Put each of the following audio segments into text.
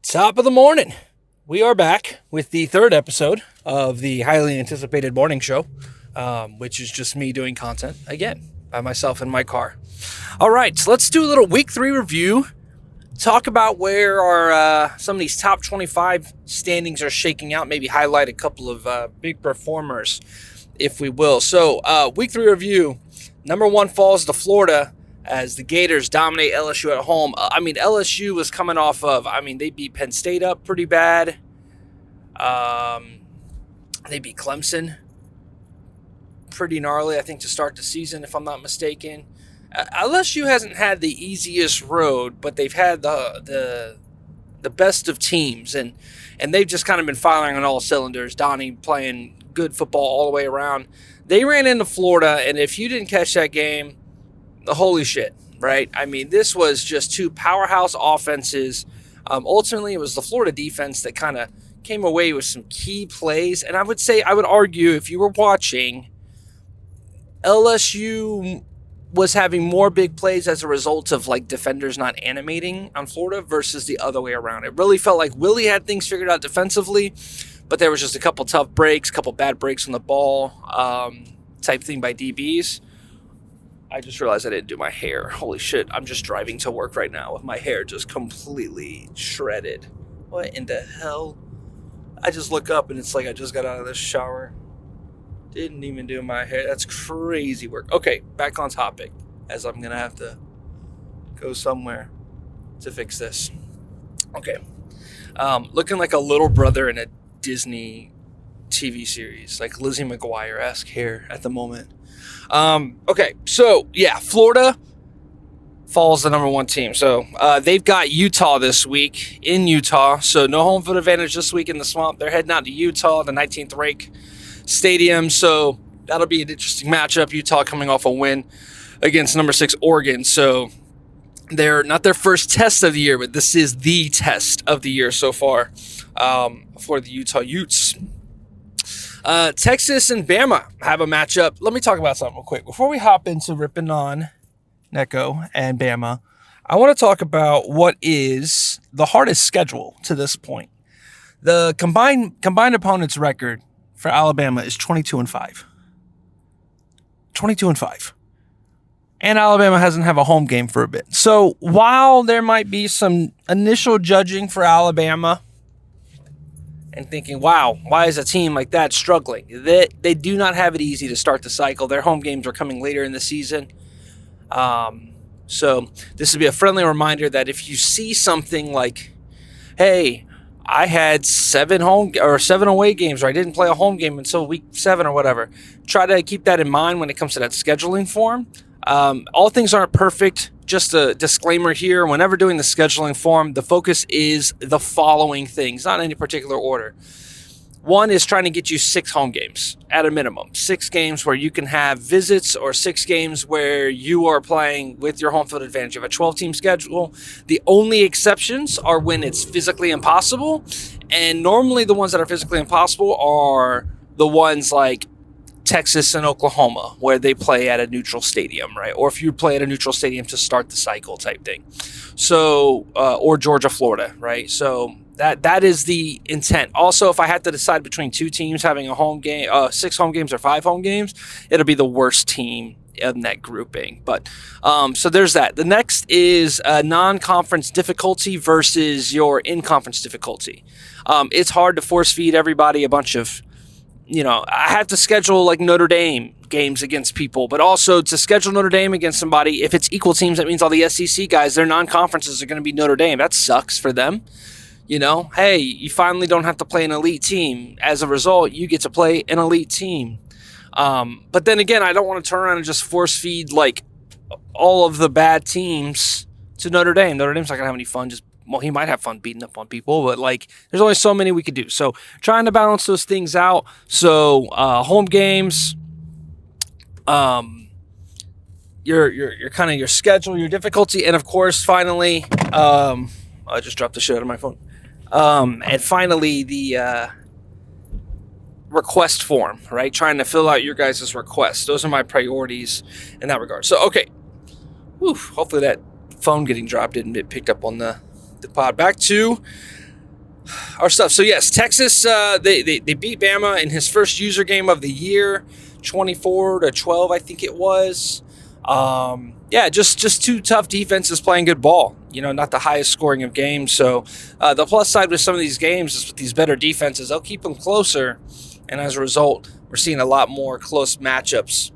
Top of the morning. We are back with the third episode of the highly anticipated morning show, which is just me doing content again by myself in my car. All right, so let's do a little week 3 review. Talk about where our some of these top 25 standings are shaking out. Maybe highlight a couple of big performers, if we will. So week 3 review. Number 1 falls to Florida as the Gators dominate LSU at home. LSU was coming off of, they beat Penn State up pretty bad. They beat Clemson pretty gnarly, I think, to start the season, if I'm not mistaken. LSU hasn't had the easiest road, but they've had the best of teams, and they've just kind of been firing on all cylinders. Donnie playing good football all the way around. They ran into Florida, and if you didn't catch that game, holy shit, right? This was just two powerhouse offenses. Ultimately, it was the Florida defense that kind of came away with some key plays, and I would argue, if you were watching, LSU was having more big plays as a result of defenders not animating on Florida versus the other way around. It really felt like Willie had things figured out defensively, but there was just a couple tough breaks, a couple bad breaks on the ball, type thing by DBs. I just realized I didn't do my hair. Holy shit, I'm just driving to work right now with my hair just completely shredded. What in the hell? I just look up and it's like I just got out of the shower. Didn't even do my hair. That's crazy work. Okay, back on topic, as I'm going to have to go somewhere to fix this. Okay. Looking like a little brother in a Disney TV series, like Lizzie McGuire-esque hair at the moment. Okay, so, yeah, Florida falls the number 1 team. So they've got Utah this week in Utah, so no home field advantage this week in the Swamp. They're heading out to Utah, the 19th rank stadium, so that'll be an interesting matchup. Utah coming off a win against number 6 Oregon, so they're not their first test of the year, but this is the test of the year so far for the Utah Utes. Texas and Bama have a matchup. Let me talk about something real quick before we hop into ripping on Necco and Bama. I want to talk about what is the hardest schedule to this point. The combined opponents record for Alabama is 22-5. 22-5. And Alabama hasn't had a home game for a bit. So while there might be some initial judging for Alabama and thinking, wow, why is a team like that struggling? They do not have it easy to start the cycle. Their home games are coming later in the season. So this would be a friendly reminder that if you see something like, hey, I had 7 away games, or I didn't play a home game until week 7 or whatever. Try to keep that in mind when it comes to that scheduling form. All things aren't perfect. Just a disclaimer here. Whenever doing the scheduling form, the focus is the following things, not in any particular order. 1 is trying to get you 6 home games at a minimum. 6 games where you can have visits, or 6 games where you are playing with your home field advantage. You have a 12-team schedule. The only exceptions are when it's physically impossible. And normally the ones that are physically impossible are the ones like Texas and Oklahoma, where they play at a neutral stadium, right? Or if you play at a neutral stadium to start the cycle type thing. So, or Georgia, Florida, right? So that is the intent. Also, if I had to decide between 2 teams having a home game, 6 home games or 5 home games, it'll be the worst team in that grouping. But so there's that. The next is non-conference difficulty versus your in-conference difficulty. It's hard to force feed everybody a bunch of, I have to schedule like Notre Dame games against people, but also to schedule Notre Dame against somebody, if it's equal teams, that means all the SEC guys, their non-conferences are going to be Notre Dame. That sucks for them. Hey, you finally don't have to play an elite team. As a result, you get to play an elite team. But then again, I don't want to turn around and just force feed like all of the bad teams to Notre Dame. Notre Dame's not going to have any fun. He might have fun beating up on people, but there's only so many we could do. So trying to balance those things out. So home games, your kind of your schedule, your difficulty, and of course, finally, I just dropped the shit out of my phone. And finally, the request form, right? Trying to fill out your guys' requests. Those are my priorities in that regard. So, okay. Hopefully that phone getting dropped didn't get picked up on the pod. Back to our stuff. So yes, Texas, they beat Bama in his first user game of the year, 24-12, I think it was. Just two tough defenses playing good ball. Not the highest scoring of games. So the plus side with some of these games is with these better defenses, they'll keep them closer, and as a result, we're seeing a lot more close matchups.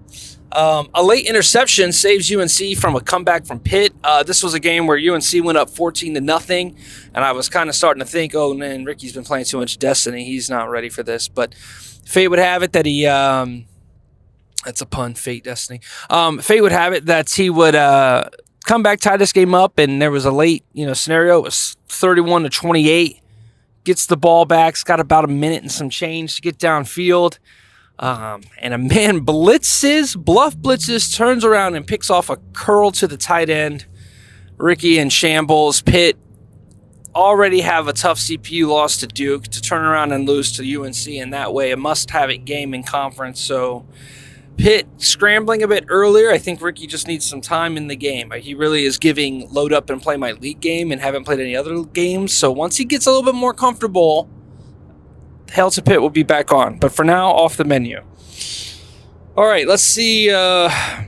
A late interception saves UNC from a comeback from Pitt. This was a game where UNC went up 14-0, and I was kind of starting to think, oh man, Ricky's been playing too much Destiny. He's not ready for this. But fate would have it that he, that's a pun, fate, Destiny. Fate would have it that he would come back, tie this game up, and there was a late, scenario. It was 31-28. Gets the ball back. It's got about a minute and some change to get downfield. And a man bluff blitzes, turns around and picks off a curl to the tight end. Ricky in shambles. Pitt already have a tough CPU loss to Duke to turn around and lose to UNC in that way. A must-have-it game in conference. So Pitt scrambling a bit earlier. I think Ricky just needs some time in the game. He really is giving load up and play my league game and haven't played any other games. So once he gets a little bit more comfortable, Hail to Pitt will be back on, but for now, off the menu. All right, let's see I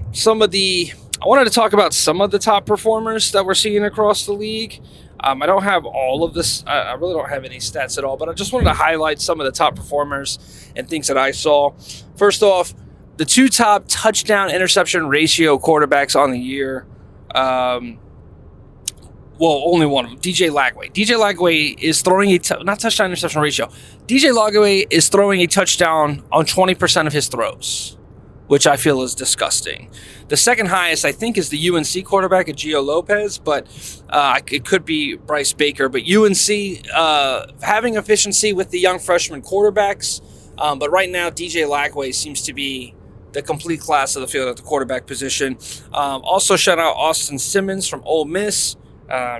wanted to talk about some of the top performers that we're seeing across the league. I don't have all of this. I really don't have any stats at all, but I just wanted to highlight some of the top performers and things that I saw. First off, the two top touchdown-interception ratio quarterbacks on the year. Only one of them, DJ Lagway. DJ Lagway is throwing not touchdown interception ratio. DJ Lagway is throwing a touchdown on 20% of his throws, which I feel is disgusting. The second highest, I think, is the UNC quarterback, Gio Lopez, but it could be Bryce Baker. But UNC having efficiency with the young freshman quarterbacks, but right now DJ Lagway seems to be the complete class of the field at the quarterback position. Also, shout out Austin Simmons from Ole Miss.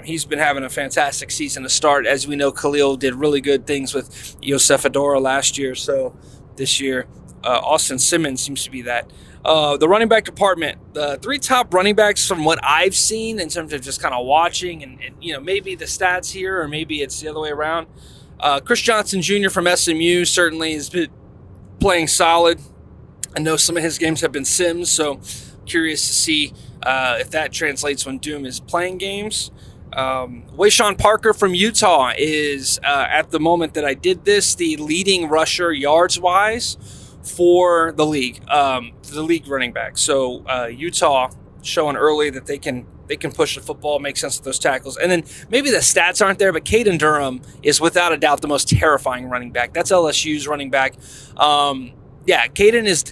He's been having a fantastic season to start. As we know, Khalil did really good things with Yosef Adora last year. So this year, Austin Simmons seems to be that. The running back department, the three top running backs from what I've seen in terms of just kind of watching and maybe the stats here or maybe it's the other way around. Chris Johnson Jr. from SMU certainly has been playing solid. I know some of his games have been sims, so curious to see if that translates when Doom is playing games. Wayshawn Parker from Utah is, at the moment that I did this, the leading rusher yards-wise for the league running back. So Utah showing early that they can push the football, make sense of those tackles. And then maybe the stats aren't there, but Caden Durham is without a doubt the most terrifying running back. That's LSU's running back. Caden is,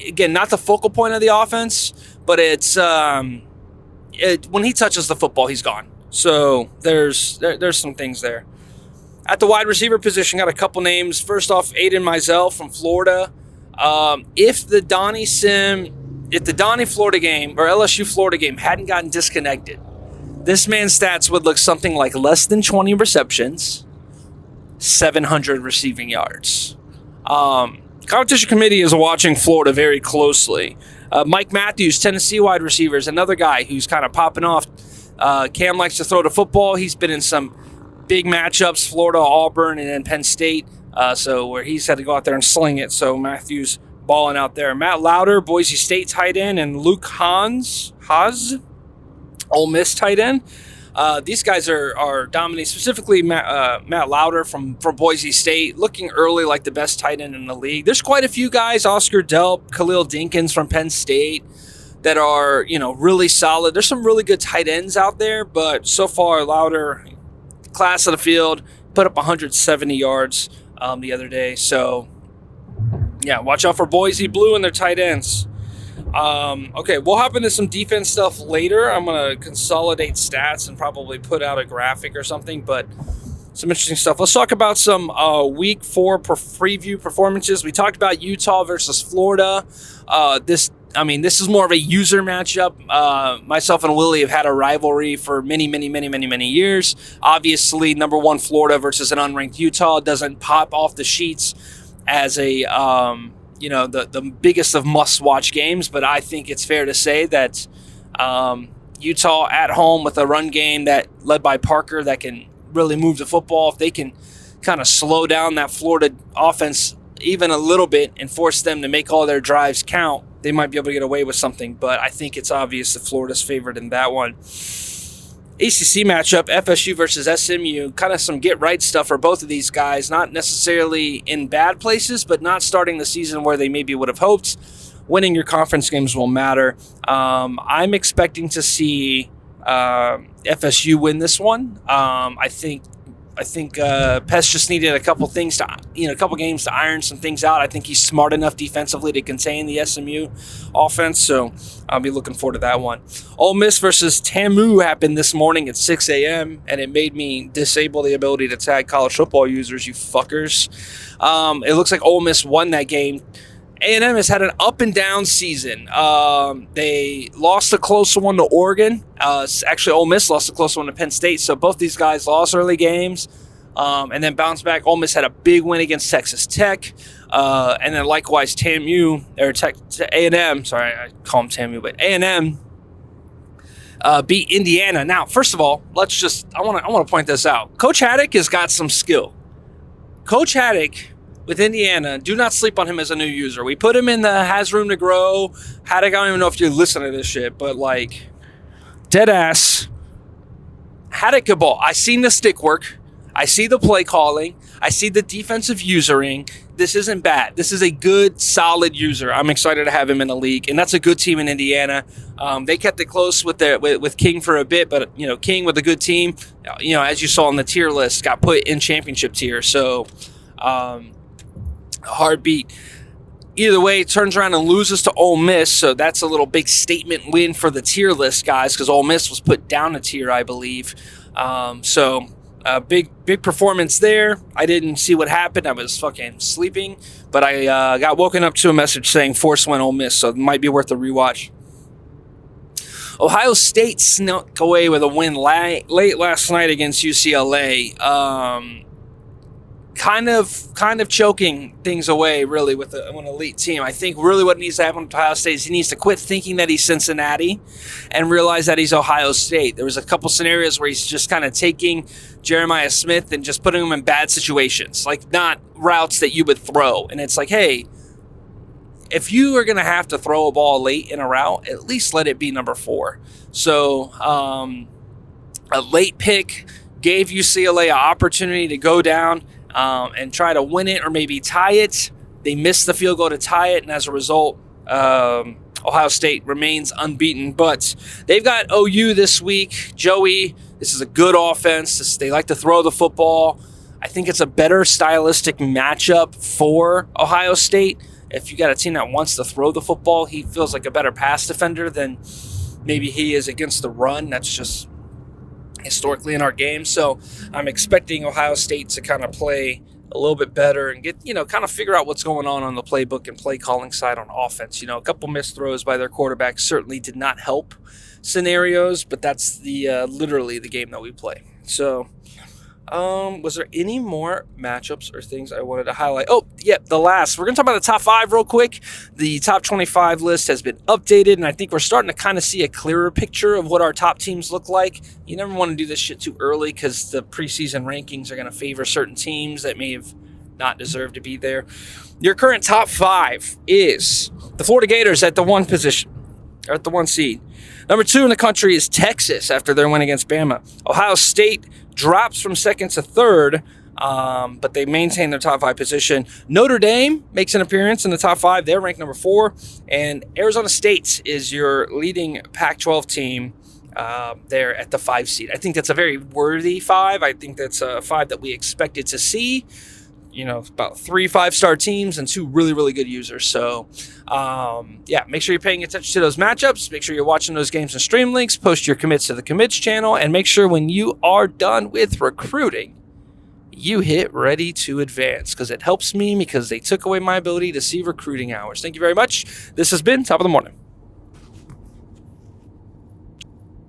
again, not the focal point of the offense, but it's when he touches the football, he's gone. So there's some things there. At the wide receiver position, got a couple names. First off, Aiden Mizell from Florida. If the Donnie Florida game or LSU Florida game hadn't gotten disconnected, this man's stats would look something like less than 20 receptions, 700 receiving yards. Competition committee is watching Florida very closely. Mike Matthews, Tennessee wide receivers, another guy who's kind of popping off. Cam likes to throw the football. He's been in some big matchups, Florida, Auburn, and then Penn State, so where he's had to go out there and sling it. So Matthews balling out there. Matt Lauder, Boise State tight end, and Luke Haas, Ole Miss tight end. These guys are dominating, specifically Matt Lauder from Boise State, looking early like the best tight end in the league. There's quite a few guys, Oscar Delp, Khalil Dinkins from Penn State, that are, really solid. There's some really good tight ends out there, but so far, Lauder, class of the field, put up 170 yards the other day. So, yeah, watch out for Boise Blue and their tight ends. Okay, we'll hop into some defense stuff later. I'm going to consolidate stats and probably put out a graphic or something, but some interesting stuff. Let's talk about some week 4 preview performances. We talked about Utah versus Florida. This is more of a user matchup. Myself and Willie have had a rivalry for many years. Obviously, number 1 Florida versus an unranked Utah doesn't pop off the sheets as a the biggest of must-watch games, but I think it's fair to say that Utah at home with a run game that led by Parker that can really move the football, if they can kind of slow down that Florida offense even a little bit and force them to make all their drives count, they might be able to get away with something. But I think it's obvious that Florida's favored in that one. ACC matchup, FSU versus SMU, kind of some get-right stuff for both of these guys. Not necessarily in bad places, but not starting the season where they maybe would have hoped. Winning your conference games will matter. I'm expecting to see FSU win this one. I think Pest just needed a couple games to iron some things out. I think he's smart enough defensively to contain the SMU offense, so I'll be looking forward to that one. Ole Miss versus TAMU happened this morning at 6 a.m., and it made me disable the ability to tag college football users, you fuckers. It looks like Ole Miss won that game. A&M has had an up-and-down season. They lost a close one to Oregon. Actually, Ole Miss lost a close one to Penn State. So both these guys lost early games and then bounced back. Ole Miss had a big win against Texas Tech. And then likewise, A&M, sorry, I call them TAMU, but A&M beat Indiana. Now, first of all, I want to point this out. Coach Haddock has got some skill. Coach Haddock with Indiana, do not sleep on him as a new user. We put him in the has room to grow. Haddock, I don't even know if you listen to this shit, but like, dead ass. Haddock could ball. I seen the stick work. I see the play calling. I see the defensive usering. This isn't bad. This is a good, solid user. I'm excited to have him in the league, and that's a good team in Indiana. They kept it close with King for a bit, but King with a good team, as you saw on the tier list, got put in championship tier. So, hard beat. Either way, it turns around and loses to Ole Miss, so that's a little big statement win for the tier list guys, because Ole Miss was put down a tier, I believe. Big performance there. I didn't see what happened. I was fucking sleeping, but I got woken up to a message saying force win Ole Miss, so it might be worth a rewatch. Ohio State snuck away with a win late last night against UCLA. Kind of choking things away, really, with an elite team. I think really what needs to happen with Ohio State is he needs to quit thinking that he's Cincinnati and realize that he's Ohio State. There was a couple scenarios where he's just kind of taking Jeremiah Smith and just putting him in bad situations, like not routes that you would throw. And it's like, hey, if you are going to have to throw a ball late in a route, at least let it be number 4. So a late pick gave UCLA an opportunity to go down and try to win it or maybe tie it. They missed the field goal to tie it, and as a result, Ohio State remains unbeaten. But they've got OU this week. Joey, this is a good offense. They like to throw the football. I think it's a better stylistic matchup for Ohio State. If you got a team that wants to throw the football, he feels like a better pass defender than maybe he is against the run. That's just historically in our game. So I'm expecting Ohio State to kind of play a little bit better and get, kind of figure out what's going on the playbook and play calling side on offense. A couple missed throws by their quarterback certainly did not help scenarios, but that's literally the game that we play. So was there any more matchups or things I wanted to highlight? Oh, yeah, the last. We're going to talk about the top 5 real quick. The top 25 list has been updated, and I think we're starting to kind of see a clearer picture of what our top teams look like. You never want to do this shit too early because the preseason rankings are going to favor certain teams that may have not deserved to be there. Your current top 5 is the Florida Gators at the 1 position, or at the 1 seed. Number 2 in the country is Texas after their win against Bama. Ohio State drops from 2nd to 3rd, but they maintain their top 5 position. Notre Dame makes an appearance in the top 5. They're ranked number 4. And Arizona State is your leading Pac-12 team there at the 5 seed. I think that's a very worthy 5. I think that's a 5 that we expected to see. About 3 5-star teams and 2 really, really good users. So, make sure you're paying attention to those matchups. Make sure you're watching those games and stream links. Post your commits to the commits channel. And make sure when you are done with recruiting, you hit ready to advance because it helps me because they took away my ability to see recruiting hours. Thank you very much. This has been Top of the Morning.